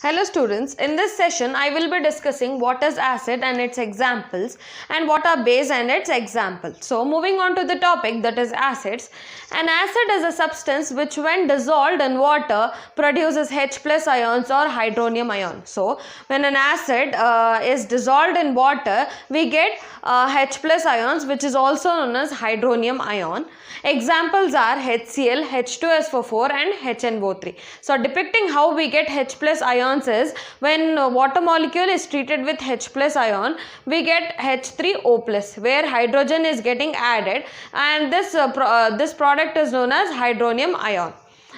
Hello students, in this session I will be discussing what is acid and its examples and what are base and its examples. So moving on to the topic, that is acids. An acid is a substance which when dissolved in water produces H plus ions or hydronium ion. So when an acid is dissolved in water, we get H plus ions, which is also known as hydronium ion. Examples are HCl, H2SO4 and HNO3. So depicting how we get H plus ions is when water molecule is treated with H plus ion, we get H3O plus, where hydrogen is getting added, and this product is known as hydronium ion,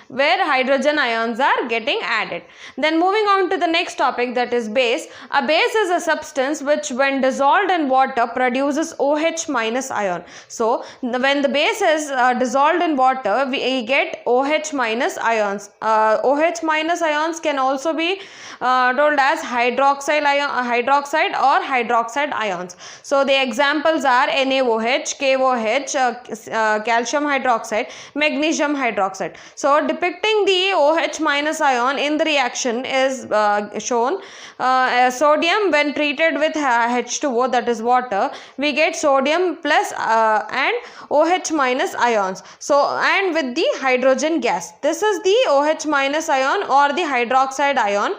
where hydrogen ions are getting added. Then moving on to the next topic, that is base. A base is a substance which when dissolved in water produces OH minus ion. So when the base is dissolved in water, we get OH minus ions. OH minus ions can also be told as hydroxide or hydroxide ions. So the examples are NaOH, KOH, calcium hydroxide, magnesium hydroxide. So depicting the OH minus ion in the reaction is shown. Sodium when treated with H2O, that is water, we get sodium plus and OH minus ions. So and with the hydrogen gas, this is the OH minus ion or the hydroxide ion.